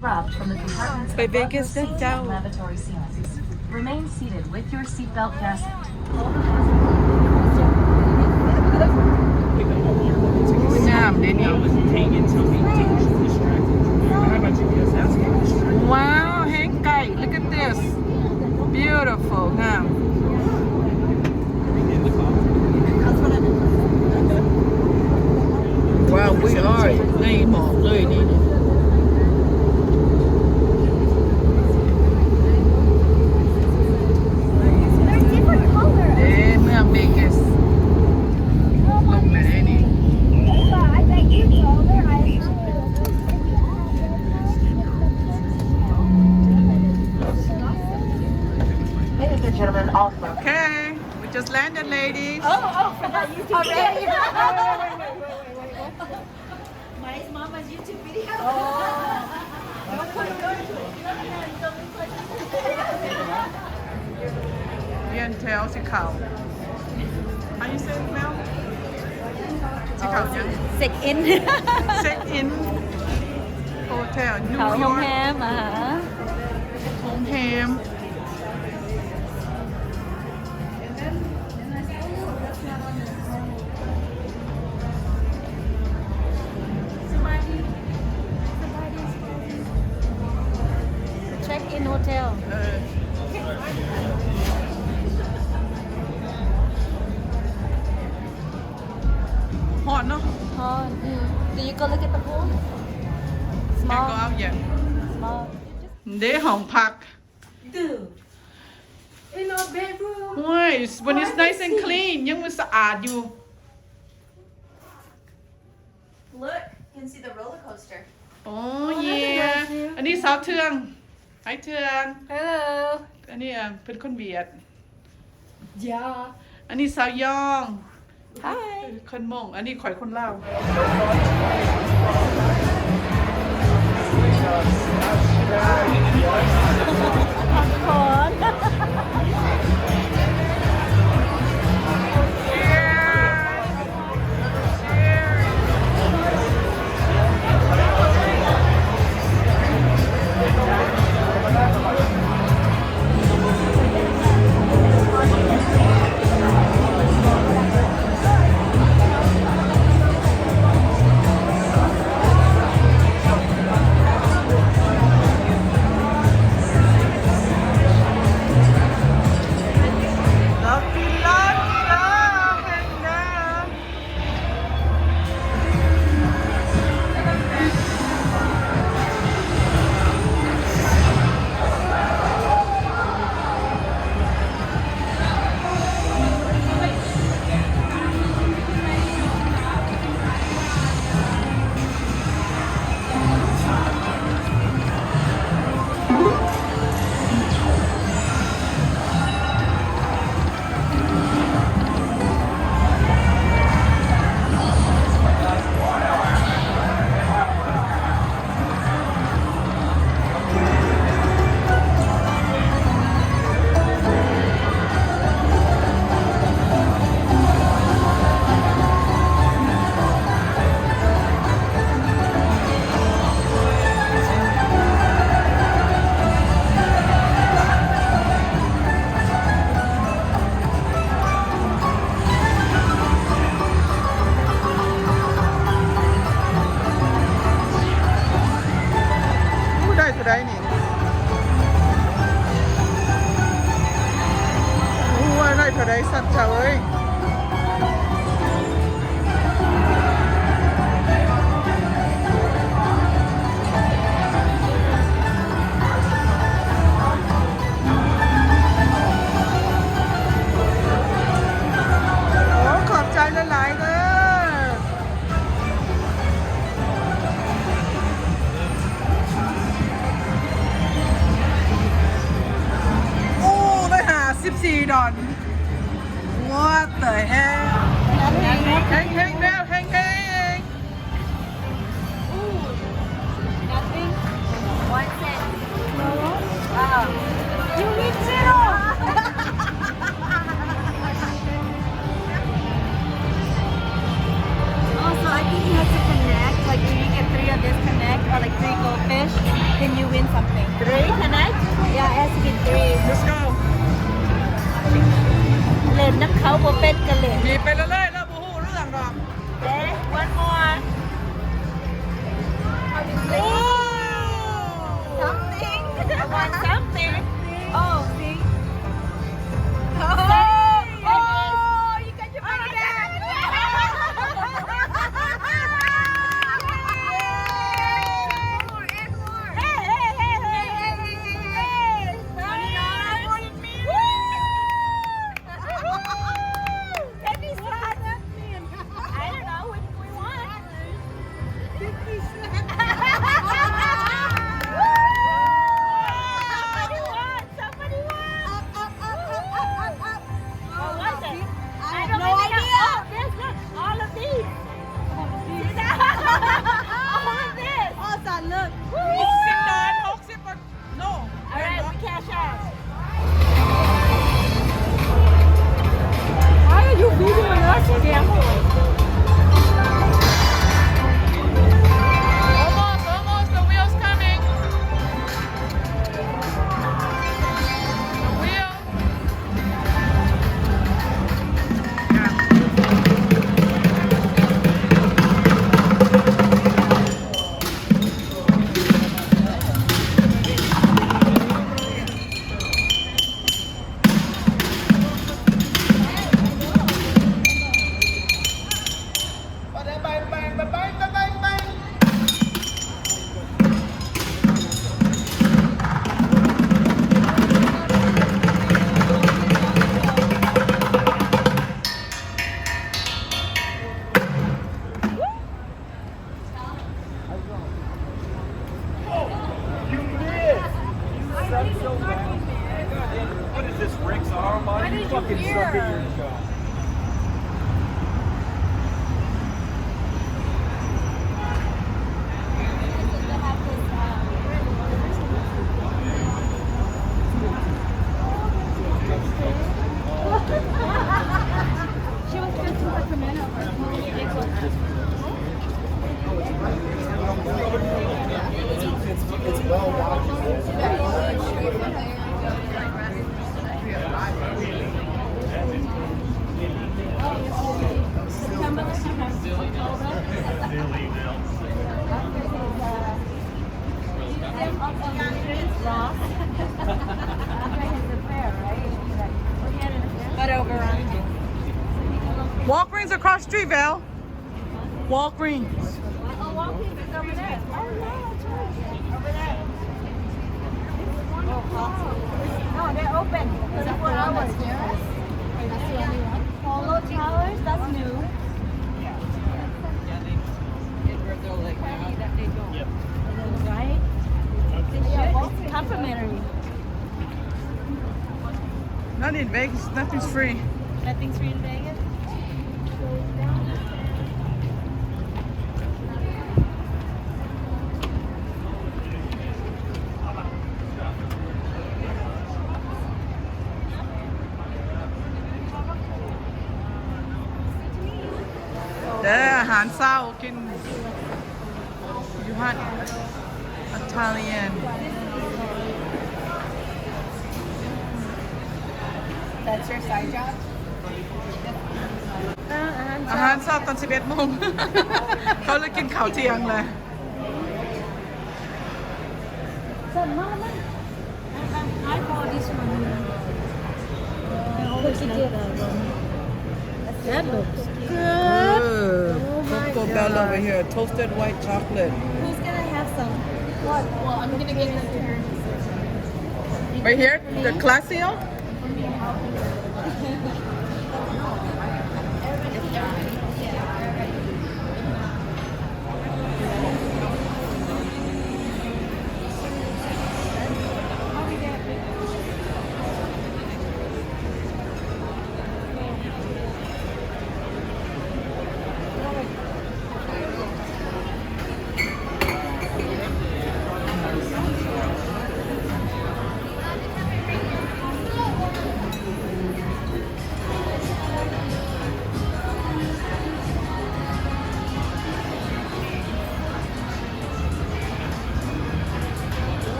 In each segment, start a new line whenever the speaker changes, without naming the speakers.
Dropped from the compartments
ไป
above
เบเก
the
สนะเจ้า
seat lavatory seats. Remain seated with your seatbelt fastened.
งามเด้นี่ว้าวแห้งไก่ look at this beautiful งามว้าว we are ในหมอกเลยนี่เด้เมืองเบเกสลงเลยนี่
Ladies and gentlemen, also.
Okay we just landed ladies
Forgot YouTube already. My mama's YouTube video.
เรียนแถวสีขาว How you say it Mel สีขาวยัง
Sick in.
check in hotel New
เขาโรง
York
แรมอ่ะ
โฮมแฮม
Check in hotel.
ฮอตเนาะ
Oh, do you go look at the pool?
Can't go
Small.
out yet
Small.
เด้ห้องพัก
Dude, in our bedroom.
เว้ย when it's nice and clean ยังมันสะอาดอยู่
Look, you can see the roller coaster.
โอ้ยอันนี้สาวเทืองไอเทือง
Hello.
อันนี้เป็นคนเวียด
Yeah.
อันนี้สาวยอง
Hi.
คนมงอันนี้ข่อยคนเล่าว
Popcorn.
Lucky love and love ผู้ได้ผู้ได้นี่ผู้ว่าได้ผู้ได้สัตว์เจ้าเอ้ยโอ้ขอบใจหลายๆเด้อ โอ้ได้หา14 ดอน What the hell แห้งแห้งแล้วแห้งแห้ง
Nothing. 1 cent. Wow. You need zero. Also, I think you have to connect. Like, if you get 3 of this connect or like 3 goldfish, then you win something. 3 tonight? Yeah, it has to be 3.
Let's go
เล่นน้ำเขาบ่เป็นกันเลย
หนีไปเรื่อยๆแล้วบูฮู้เรื่องหรอก
There, one more. Something. I want something. Oh, see. Oh, you got your money back. Hey, hey, hey, hey, hey, hey. Woo! Take this one. I don't know which we want. 50 cents. Somebody won. Somebody won. Up. What was it? I have no idea. Oh, there's look, all of these. See that? All of this. Oh, son, look.
60 ดอน60บาท no
All right, we cash out.
Why are you videoing us again?
Almost, the wheel's coming. The wheel.
What is this, Rick's arm? Why you fucking suck at your shot? It's well
Walgreens across the street, Val. Walgreens.
Oh, Walgreens is over there. Oh, no, it's right. Over there. No, they're open. 24 hours. That's the only one. Polo Towers, that's new. Right? It's complimentary.
Not in Vegas, nothing's free.
Nothing's free in Vegas.
There, อาหารเศร้ากินอยู่ฮั่น Italian
That's your side job?
อาหารเศร้าตอน 11 โมง เขาเลยกินข้าวเที่ยงเลย
So, Mama, I bought this one. I always get that looks good.
Cocoa Bell over here, toasted white chocolate.
Who's gonna have some? What? Well, I'm gonna get them to her.
Right here, the Classio.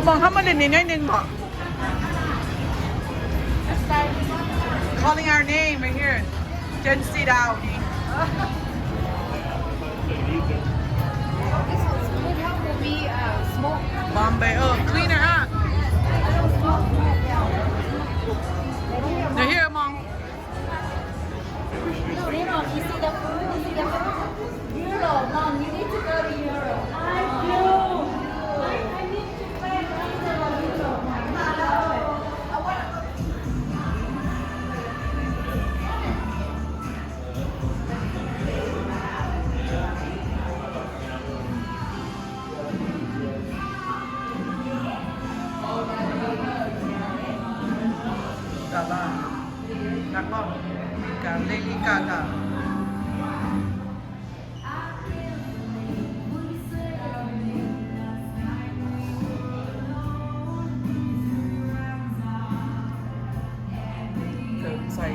มองเข้ามาเด่นนิดนึงบอก calling our name right here เจนซีดาวนี่ Bombay cleaner ฮะ เดี๋ยว here มอง
Mom, you see the food? You see the food? Europe, Mom, you need to go to Europe. I do. I need to play Europe. I want to.
ดารานักร้องการเลดี้กากาใส่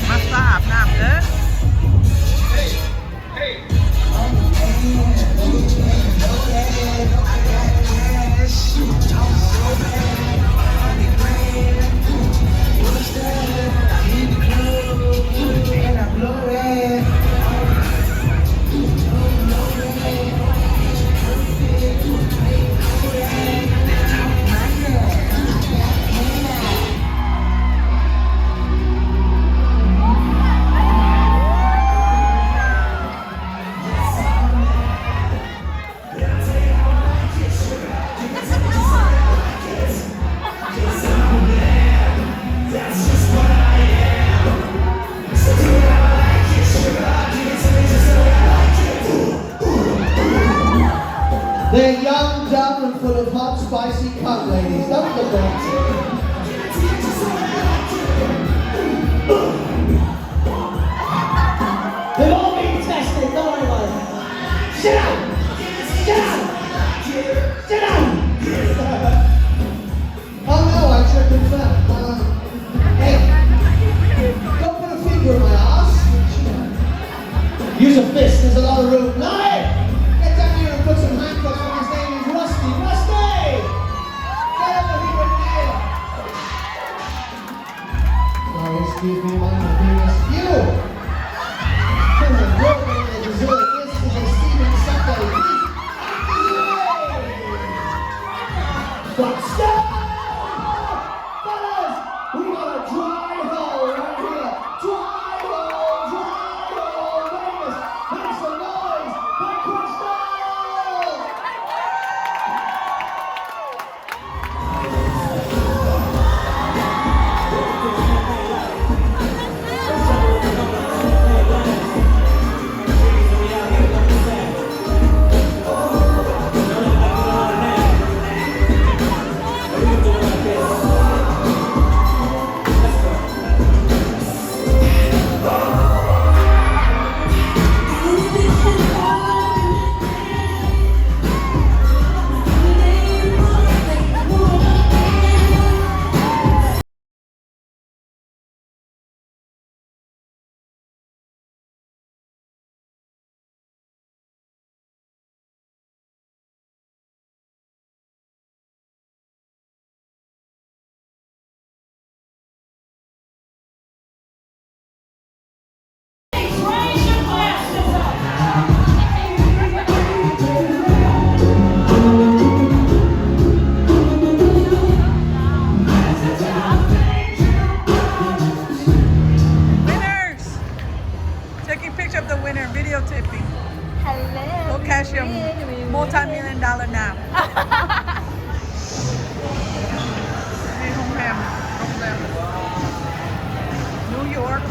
มาสอาบน้ำเด้อ
They're young, dumb, and full of hot, spicy cum, ladies. Don't look at They've all been tested, don't worry about it. Sit down! Sit down! Sit down! Oh no, I tripped and fell. Hey, don't put a finger in my ass. Use a fist, there's a lot of room. No! Get down here and put some handcuffs on his name is Rusty. Rusty! Get over here with me. Oh, excuse me, man, I'm doing this. You! Come on, your name is deserve this is a Steven Sunday. But stop! Fellas, we got a dry hole right here. Dry hole, Vegas. Make some noise for Crystal!
Winners! Taking picture of the winner, videotaping.
Hello.
Go cash your multi-million-dollar now. นี่โรงแรมนิวยอร์ก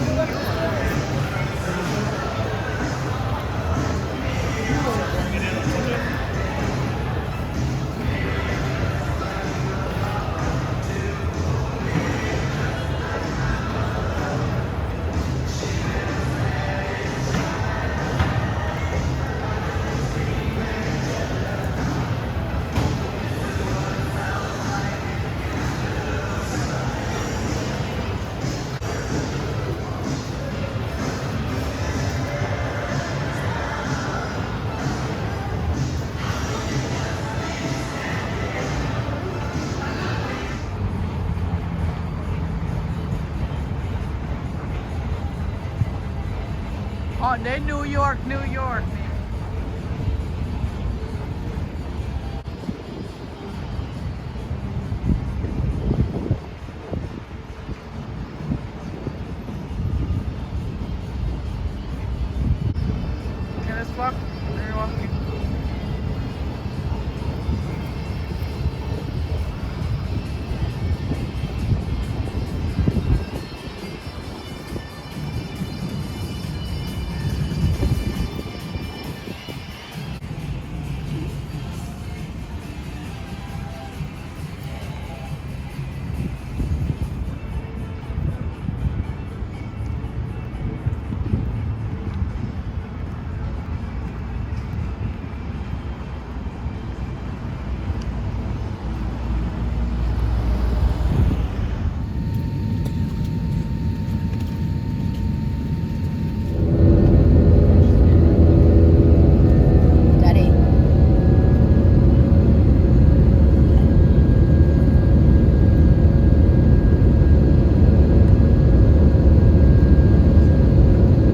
เด้นิวยอร์กนิวยอร์กนี่